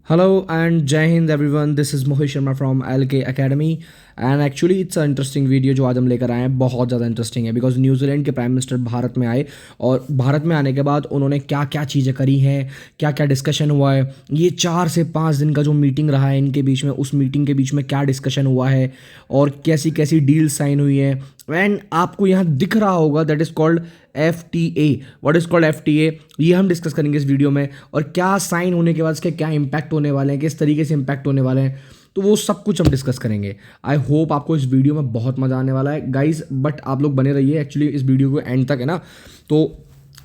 Hello and Jai Hind everyone. This is Mohit Sharma from LK Academy and actually it's an interesting video जो आज हम लेकर आए हैं, बहुत ज़्यादा इंटरेस्टिंग है बिकॉज न्यूजीलैंड के प्राइम मिनिस्टर भारत में आए और भारत में आने के बाद उन्होंने क्या क्या चीज़ें करी हैं, क्या क्या डिस्कशन हुआ है, ये 4 से 5 दिन का जो मीटिंग रहा है इनके बीच में, उस मीटिंग के बीच में क्या डिस्कशन हुआ है और कैसी कैसी डील साइन हुई है। एंड आपको यहाँ दिख रहा होगा that is called FTA। What is called FTA, ये हम डिस्कस करेंगे इस वीडियो में और क्या साइन होने के बाद इसके क्या इम्पैक्ट होने वाले हैं, किस तरीके से इम्पैक्ट होने वाले हैं, तो वो सब कुछ हम डिस्कस करेंगे। आई होप आपको इस वीडियो में बहुत मज़ा आने वाला है गाइज, बट आप लोग बने रहिए एक्चुअली इस वीडियो को एंड तक, है ना, तो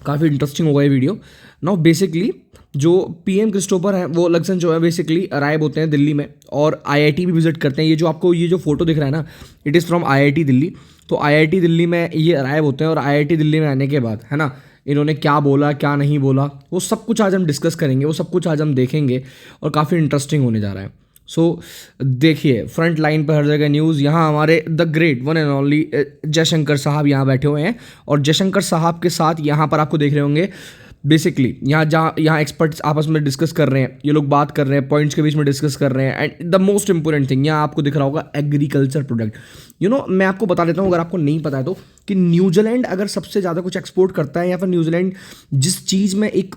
काफ़ी इंटरेस्टिंग होगा ये वीडियो। नाउ बेसिकली जो PM क्रिस्टोफर हैं वो लक्सन जो है बेसिकली अराइव होते हैं दिल्ली में और IIT भी विजिट करते हैं। ये जो आपको ये जो फोटो दिख रहा है ना, it is from IIT Delhi. तो IIT दिल्ली में ये अराइव होते हैं और IIT दिल्ली में आने के बाद, है ना, इन्होंने क्या बोला क्या नहीं बोला, वो सब कुछ आज हम डिस्कस करेंगे, वो सब कुछ आज हम देखेंगे और काफ़ी इंटरेस्टिंग होने जा रहा है। सो देखिए फ्रंट लाइन पर हर जगह न्यूज़, यहाँ हमारे the great one and only Jaishankar साहब यहाँ बैठे हुए हैं और जयशंकर साहब के साथ यहाँ पर आपको देख रहे होंगे बेसिकली यहाँ एक्सपर्ट्स आपस में डिस्कस कर रहे हैं, ये लोग बात कर रहे हैं, पॉइंट्स के बीच में डिस्कस कर रहे हैं। And the most important thing यहाँ आपको दिख रहा होगा एग्रीकल्चर प्रोडक्ट। मैं आपको बता देता हूँ अगर आपको नहीं पता है तो, कि न्यूजीलैंड अगर सबसे ज़्यादा कुछ एक्सपोर्ट करता है या फिर न्यूजीलैंड जिस चीज़ में एक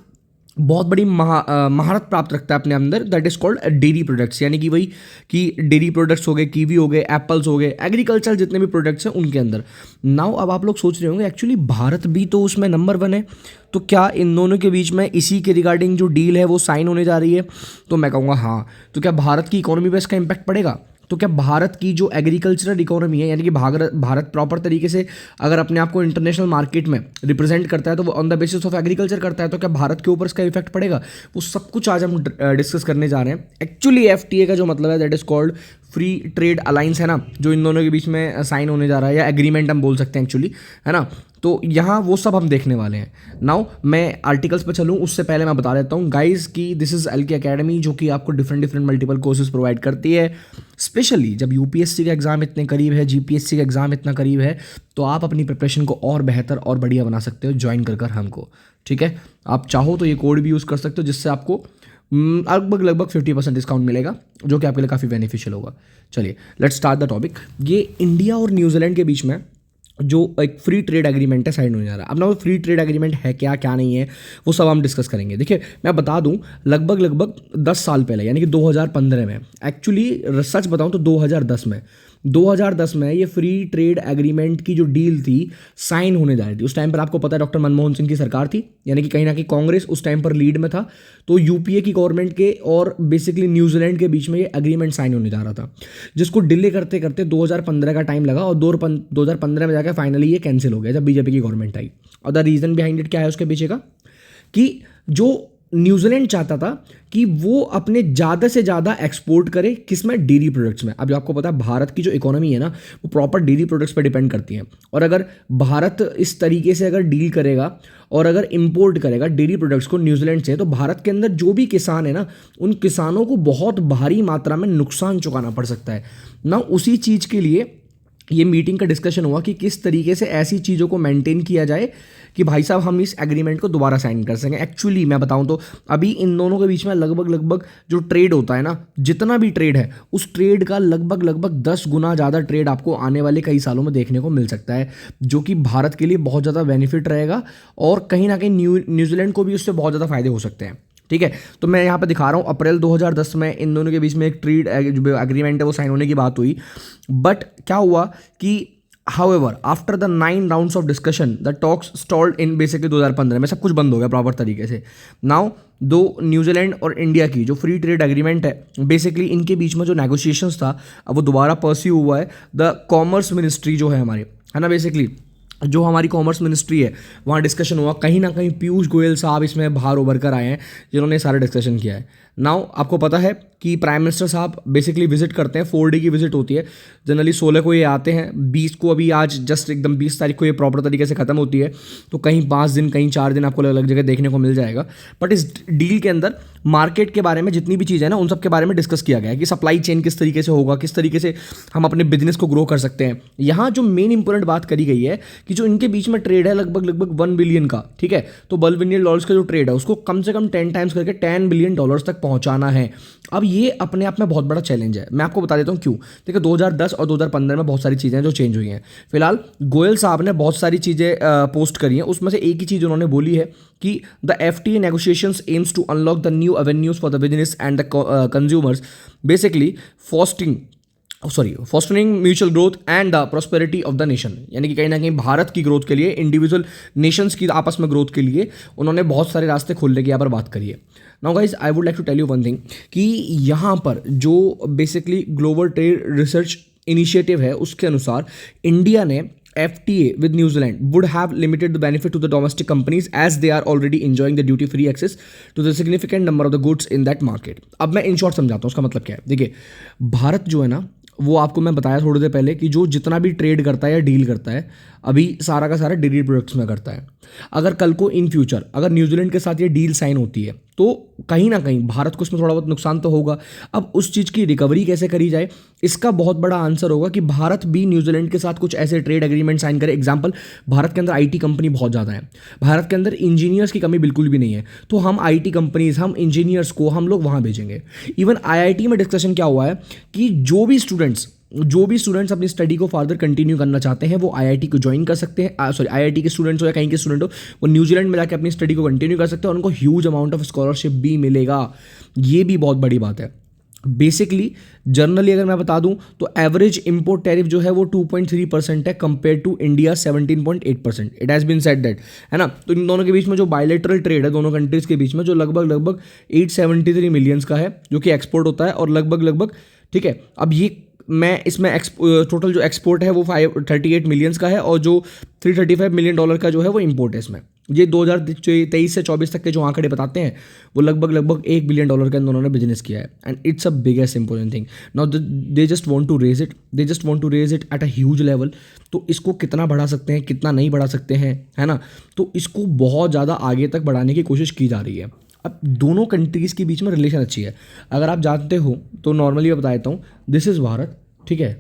बहुत बड़ी महारत प्राप्त रखता है अपने अंदर, that is called dairy products. यानी कि वही कि डेयरी प्रोडक्ट्स हो गए, कीवी हो गए, एप्पल्स हो गए, एग्रीकल्चर जितने भी प्रोडक्ट्स हैं उनके अंदर। नाउ अब आप लोग सोच रहे होंगे एक्चुअली भारत भी तो उसमें नंबर 1 है, तो क्या इन दोनों के बीच में इसी के रिगार्डिंग जो डील है वो साइन होने जा रही है? तो मैं कहूँगा हाँ। तो क्या भारत की इकोनॉमी पे इसका इम्पैक्ट पड़ेगा? तो क्या भारत की जो एग्रीकल्चरल इकोनॉमी है, यानी कि भारत प्रॉपर तरीके से अगर अपने आप को इंटरनेशनल मार्केट में रिप्रेजेंट करता है तो वो on the basis of agriculture करता है, तो क्या भारत के ऊपर इसका इफेक्ट पड़ेगा? वो सब कुछ आज हम डिस्कस करने जा रहे हैं। एक्चुअली FTA का जो मतलब है that is called free trade alliance, है ना, जो इन दोनों के बीच में साइन होने जा रहा है, या एग्रीमेंट हम बोल सकते हैं एक्चुअली, है ना। तो यहाँ वो सब हम देखने वाले हैं। नाउ मैं आर्टिकल्स पे चलूँ उससे पहले मैं बता देता हूँ गाइज कि दिस इज़ LK अकेडमी, जो कि आपको डिफरेंट मल्टीपल कोर्सेज प्रोवाइड करती है। स्पेशली जब UPSC का एग्ज़ाम इतने करीब है, GPSC का एग्ज़ाम इतना करीब है, तो आप अपनी प्रिपरेशन को और बेहतर और बढ़िया बना सकते हो ज्वाइन कर हमको। ठीक है, आप चाहो तो ये कोड भी यूज़ कर सकते हो जिससे आपको लगभग 50% डिस्काउंट मिलेगा, जो कि आपके लिए काफ़ी बेनिफिशियल होगा। चलिए लेट्स स्टार्ट द टॉपिक। ये इंडिया और न्यूजीलैंड के बीच में जो एक फ्री ट्रेड एग्रीमेंट है साइन होने जा रहा है। अब ना वो फ्री ट्रेड एग्रीमेंट है क्या क्या नहीं है वो सब हम डिस्कस करेंगे। देखिए मैं बता दूं लगभग 10 साल पहले, यानी कि 2015 में, एक्चुअली सच बताऊं तो 2010 में ये फ्री ट्रेड एग्रीमेंट की जो डील थी साइन होने जा रही थी। उस टाइम पर आपको पता है डॉक्टर मनमोहन सिंह की सरकार थी, यानी कि कहीं ना कहीं कांग्रेस उस टाइम पर लीड में था। तो UPA की गवर्नमेंट के और बेसिकली न्यूजीलैंड के बीच में ये एग्रीमेंट साइन होने जा रहा था, जिसको डिले करते करते 2015 का टाइम लगा और 2015 में जाकर फाइनली ये कैंसिल हो गया जब BJP की गवर्नमेंट आई। और द रीज़न बिहाइंड इट क्या है उसके पीछे का, कि जो न्यूजीलैंड चाहता था कि वो अपने ज़्यादा से ज़्यादा एक्सपोर्ट करे, किसमें, डेयरी प्रोडक्ट्स में। अब जो आपको पता है भारत की जो इकोनॉमी है ना वो प्रॉपर डेयरी प्रोडक्ट्स पर डिपेंड करती है, और अगर भारत इस तरीके से अगर डील करेगा और अगर इंपोर्ट करेगा डेयरी प्रोडक्ट्स को न्यूजीलैंड से, तो भारत के अंदर जो भी किसान है ना उन किसानों को बहुत भारी मात्रा में नुकसान चुकाना पड़ सकता है ना। उसी चीज़ के लिए ये मीटिंग का डिस्कशन हुआ कि किस तरीके से ऐसी चीज़ों को मेंटेन किया जाए कि भाई साहब हम इस एग्रीमेंट को दोबारा साइन कर सकें। एक्चुअली मैं बताऊं तो अभी इन दोनों के बीच में लगभग जो ट्रेड होता है ना, जितना भी ट्रेड है उस ट्रेड का लगभग 10 गुना ज़्यादा ट्रेड आपको आने वाले कई सालों में देखने को मिल सकता है, जो कि भारत के लिए बहुत ज़्यादा बेनिफिट रहेगा और कहीं ना कहीं न्यूजीलैंड को भी उससे बहुत ज़्यादा फायदे हो सकते हैं। ठीक है, तो मैं यहाँ पे दिखा रहा हूँ अप्रैल 2010 में इन दोनों के बीच में एक ट्रेड जो एग्रीमेंट है वो साइन होने की बात हुई। बट क्या हुआ कि however after the 9 rounds of discussion the talks stalled in basically 2015 में सब कुछ बंद हो गया प्रॉपर तरीके से। नाउ दो न्यूजीलैंड और इंडिया की जो फ्री ट्रेड एग्रीमेंट है बेसिकली इनके बीच में जो नेगोशिएशंस था अब वो दोबारा परस्यू हुआ है। द कॉमर्स मिनिस्ट्री जो है हमारी, है ना, बेसिकली जो हमारी कॉमर्स मिनिस्ट्री है वहाँ डिस्कशन हुआ। कहीं ना कहीं पीयूष गोयल साहब इसमें बाहर उभर कर आए हैं जिन्होंने सारा डिस्कशन किया है। नाउ आपको पता है कि प्राइम मिनिस्टर साहब बेसिकली विजिट करते हैं, 4 डे की विजिट होती है जनरली। 16 को ये आते हैं, 20 को अभी आज जस्ट एकदम 20 तारीख को ये प्रॉपर तरीके से ख़त्म होती है, तो कहीं 5 दिन कहीं 4 दिन आपको अलग अलग जगह देखने को मिल जाएगा। बट इस डील के अंदर मार्केट के बारे में जितनी भी चीज़ें हैं ना, उन सब के बारे में डिस्कस किया गया है कि सप्लाई चेन किस तरीके से होगा, किस तरीके से हम अपने बिजनेस को ग्रो कर सकते हैं। यहाँ जो मेन इंपॉर्टेंट बात करी गई है कि जो इनके बीच में ट्रेड है लगभग लगभग 1 बिलियन का, ठीक है, तो $1 बिलियन का जो ट्रेड है उसको कम से कम 10 टाइम्स करके $10 बिलियन तक पहुंचाना है। अब ये अपने आप में बहुत बड़ा चैलेंज है। मैं आपको बता देता हूँ क्यों। देखिए 2010 और 2015 में बहुत सारी चीज़ें जो चेंज हुई हैं। फिलहाल गोयल साहब ने बहुत सारी चीज़ें पोस्ट करी हैं, उसमें से एक ही चीज़ उन्होंने बोली है कि the FTA negotiations aims to unlock the new avenues for the business and the consumers, basically fostering mutual growth and the prosperity of the nation. यानी कि कहीं ना कहीं भारत की ग्रोथ के लिए, इंडिविजुअल नेशंस की आपस में ग्रोथ के लिए उन्होंने बहुत सारे रास्ते खोलने की यहाँ पर बात करी है। Now guys I would like to tell you one thing कि यहाँ पर जो basically global trade research initiative है उसके अनुसार इंडिया ने FTA with New Zealand would have limited the benefit to the domestic companies as they are already enjoying the duty free access to the significant number of the goods in that market। अब मैं in short समझाता हूँ उसका मतलब क्या है। देखिए भारत जो है ना, वो आपको मैं बताया थोड़ी देर पहले कि जो जितना भी ट्रेड करता है या डील करता है अभी सारा का सारा डेयरी प्रोडक्ट्स में करता है। अगर कल को इन फ्यूचर अगर न्यूजीलैंड के साथ ये डील साइन होती है तो कहीं ना कहीं भारत को इसमें थोड़ा बहुत नुकसान तो होगा। अब उस चीज़ की रिकवरी कैसे करी जाए, इसका बहुत बड़ा आंसर होगा कि भारत भी न्यूजीलैंड के साथ कुछ ऐसे ट्रेड एग्रीमेंट साइन करे। एग्जांपल, भारत के अंदर IT कंपनी बहुत ज़्यादा है, भारत के अंदर इंजीनियर्स की कमी बिल्कुल भी नहीं है, तो हम IT कंपनीज, हम इंजीनियर्स को हम लोग वहाँ भेजेंगे। इवन IIT में डिस्कशन क्या हुआ है कि जो भी स्टूडेंट्स अपनी स्टडी को फर्दर कंटिन्यू करना चाहते हैं वो IIT को ज्वाइन कर सकते हैं। IIT के स्टूडेंट्स हो या कहीं के स्टूडेंट हो, वो न्यूजीलैंड में जाकर अपनी स्टडी को कंटिन्यू कर सकते हैं और उनको ह्यूज अमाउंट ऑफ स्कॉलरशिप भी मिलेगा। ये भी बहुत बड़ी बात है। बेसिकली जनरली अगर मैं बता दूं तो एवरेज इंपोर्ट टैरिफ जो है वो 2.3% है compare to India 17.8%। It has been said that, है ना। तो इन दोनों के बीच में जो बायलैटरल ट्रेड है दोनों कंट्रीज के बीच में, जो लगभग 873 मिलियंस का है जो कि एक्सपोर्ट होता है, और लगभग ठीक है। अब ये मैं इसमें टोटल जो एक्सपोर्ट है वो 538 मिलियंस का है और जो $335 मिलियन का जो है वो इंपोर्ट है इसमें। ये 2023 से 24 तक के जो आंकड़े बताते हैं वो लगभग $1 बिलियन के अंदर उन्होंने बिजनेस किया है। And it's a biggest important thing. Now they just want to raise it at a huge level. तो इसको कितना बढ़ा सकते हैं, कितना नहीं बढ़ा सकते हैं, है ना। तो इसको बहुत ज़्यादा आगे तक बढ़ाने की कोशिश की जा रही है। अब दोनों कंट्रीज़ के बीच में रिलेशन अच्छी है। अगर आप जानते हो तो नॉर्मली मैं बता देता हूँ, दिस इज़ भारत, ठीक है,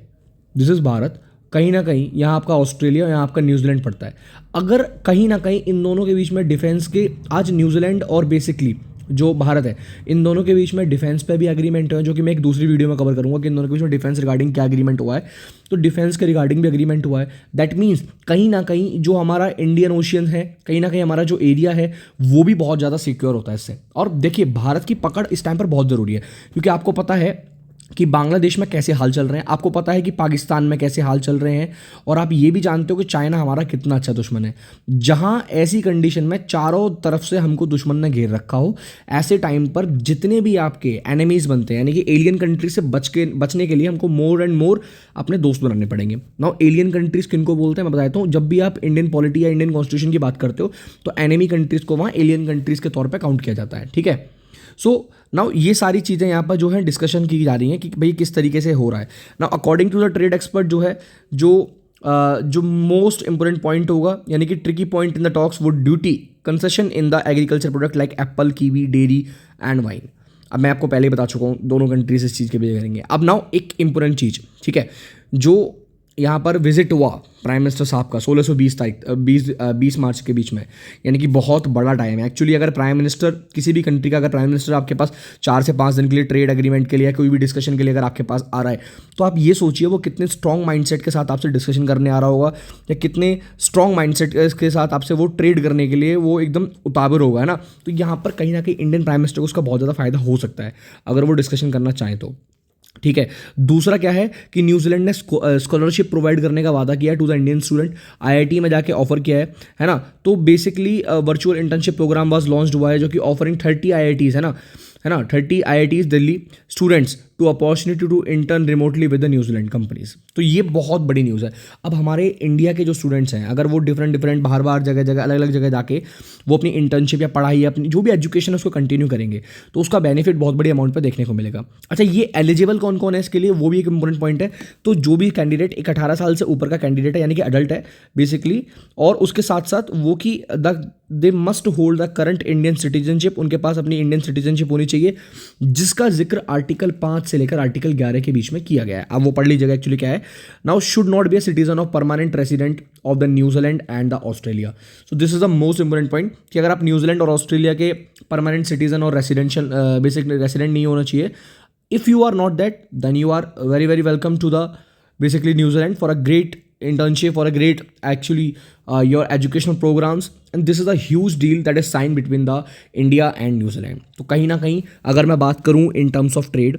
दिस इज़ भारत, कहीं ना कहीं यहाँ आपका ऑस्ट्रेलिया, यहाँ आपका न्यूजीलैंड पड़ता है। अगर कहीं ना कहीं इन दोनों के बीच में डिफेंस के, आज न्यूजीलैंड और बेसिकली जो भारत है, इन दोनों के बीच में डिफेंस पे भी एग्रीमेंट है, जो कि मैं एक दूसरी वीडियो में कवर करूँगा कि इन दोनों के बीच में डिफेंस रिगार्डिंग क्या एग्रीमेंट हुआ है। तो डिफेंस के रिगार्डिंग भी एग्रीमेंट हुआ है। दैट मीन्स कहीं ना कहीं जो हमारा इंडियन ओशियन है, कहीं ना कहीं हमारा जो एरिया है वो भी बहुत ज़्यादा सिक्योर होता है इससे। और देखिए भारत की पकड़ इस टाइम पर बहुत ज़रूरी है, क्योंकि आपको पता है कि बांग्लादेश में कैसे हाल चल रहे हैं, आपको पता है कि पाकिस्तान में कैसे हाल चल रहे हैं, और आप ये भी जानते हो कि चाइना हमारा कितना अच्छा दुश्मन है। जहां ऐसी कंडीशन में चारों तरफ से हमको दुश्मन ने घेर रखा हो, ऐसे टाइम पर जितने भी आपके एनिमीज बनते हैं, यानी कि एलियन कंट्री से बचने के लिए हमको मोर एंड मोर अपने दोस्त बनाने पड़ेंगे। नाउ एलियन कंट्रीज किनको बोलते हैं मैं बताता हूँ। जब भी आप इंडियन पॉलिटी या इंडियन कॉन्स्टिट्यूशन की बात करते हो तो एनिमी कंट्रीज को वहाँ एलियन कंट्रीज के तौर पर काउंट किया जाता है, ठीक है। सो नाउ ये सारी चीज़ें यहाँ पर जो है डिस्कशन की जा रही हैं कि भाई किस तरीके से हो रहा है। Now according to the trade expert जो है, जो मोस्ट इंपोर्टेंट पॉइंट होगा, यानी कि tricky point in the talks would duty concession in the agriculture product like apple, kiwi, dairy and wine. अब मैं आपको पहले ही बता चुका हूँ दोनों कंट्रीज इस चीज़ के बीच करेंगे। अब नाउ एक इंपोर्टेंट चीज़, ठीक है, जो यहाँ पर विजिट हुआ प्राइम मिनिस्टर साहब का 16 से 20 मार्च के बीच में, यानी कि बहुत बड़ा टाइम है एक्चुअली। अगर प्राइम मिनिस्टर किसी भी कंट्री का, अगर प्राइम मिनिस्टर आपके पास 4 से 5 दिन के लिए ट्रेड एग्रीमेंट के लिए या कोई भी डिस्कशन के लिए अगर आपके पास आ रहा है, तो आप ये सोचिए वो कितने स्ट्रॉन्ग माइंडसेट के साथ आपसे डिस्कशन करने आ रहा होगा, या कितने स्ट्रॉन्ग माइंडसेट के साथ आपसे वो ट्रेड करने के लिए वो एकदम उतावर होगा, है ना। तो यहाँ पर कहीं ना कहीं इंडियन प्राइम मिनिस्टर को उसका बहुत ज़्यादा फायदा हो सकता है अगर वो डिस्कशन करना चाहें तो, ठीक है। दूसरा क्या है कि न्यूजीलैंड ने स्कॉलरशिप प्रोवाइड करने का वादा किया to the Indian student, IIT में जाके ऑफर किया है ना। तो basically virtual internship program was launched हुआ है जो कि ऑफरिंग 30 IITs है ना 30 IITs Delhi students to opportunity to intern remotely with the New Zealand companies. तो ये बहुत बड़ी न्यूज़ है। अब हमारे इंडिया के जो स्टूडेंट्स हैं, अगर वो डिफरेंट बाहर जगह जगह अलग अलग जगह जाके वो अपनी इंटर्नशिप या पढ़ाई या अपनी जो भी एजुकेशन है उसको कंटिन्यू करेंगे, तो उसका बेनिफिट बहुत बड़ी अमाउंट पर देखने को मिलेगा। अच्छा, ये एलिजिबल कौन कौन है इसके लिए, वो भी एक इंपॉर्टेंट पॉइंट है। तो जो भी कैंडिडेट एक 18 साल से ऊपर का कैंडिडेट है, यानी कि अडल्ट है बेसिकली, और उसके साथ साथ वो कि they must hold the current Indian citizenship, उनके पास अपनी इंडियन सिटीजनशिप होनी चाहिए, जिसका जिक्र आर्टिकल 5 से लेकर आर्टिकल 11 के बीच में किया गया है। अब वो पढ़ लीजिएगा एक्चुअली क्या है। Now should not be a citizen of permanent resident of the New Zealand and the Australia. So this is the most important point कि अगर आप न्यूजीलैंड और ऑस्ट्रेलिया के परमानेंट सिटीजन और रेसिडेंशियल बेसिकली रेसिडेंट नहीं होना चाहिए। If you are not that, then you are very very welcome to the basically New Zealand for a great internship, for a great actually your educational programs, and this is a huge deal that is signed between the India and New Zealand. तो कहीं ना कहीं अगर मैं बात करूँ in terms of trade,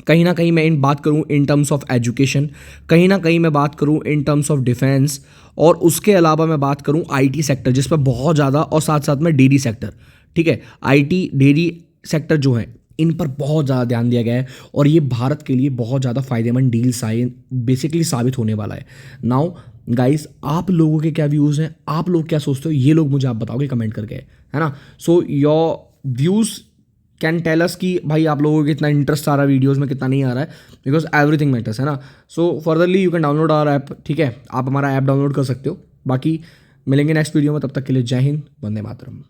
कहीं ना कहीं मैं इन बात करूँ इन टर्म्स ऑफ एजुकेशन, कहीं ना कहीं मैं बात करूँ इन टर्म्स ऑफ डिफेंस, और उसके अलावा मैं बात करूँ आईटी सेक्टर जिस पर बहुत ज़्यादा, और साथ साथ में डेयरी सेक्टर, ठीक है, आईटी डेयरी सेक्टर जो है इन पर बहुत ज़्यादा ध्यान दिया गया है, और ये भारत के लिए बहुत ज़्यादा फायदेमंद डील बेसिकली साबित होने वाला है। नाउ गाइस, आप लोगों के क्या व्यूज़ हैं, आप लोग क्या सोचते हो, ये लोग मुझे आप बताओगे कमेंट करके, है ना। So your views can tell us कि भाई आप लोगों को कितना इंटरेस्ट आ रहा है वीडियोज़ में, कितना नहीं आ रहा है, बिकॉज एवरीथिंग मैटर्स, है ना। So furtherly you can download our app, ठीक है, आप हमारा ऐप डाउनलोड कर सकते हो। बाकी मिलेंगे नेक्स्ट वीडियो में, तब तक के लिए जय हिंद, वंदे मातरम।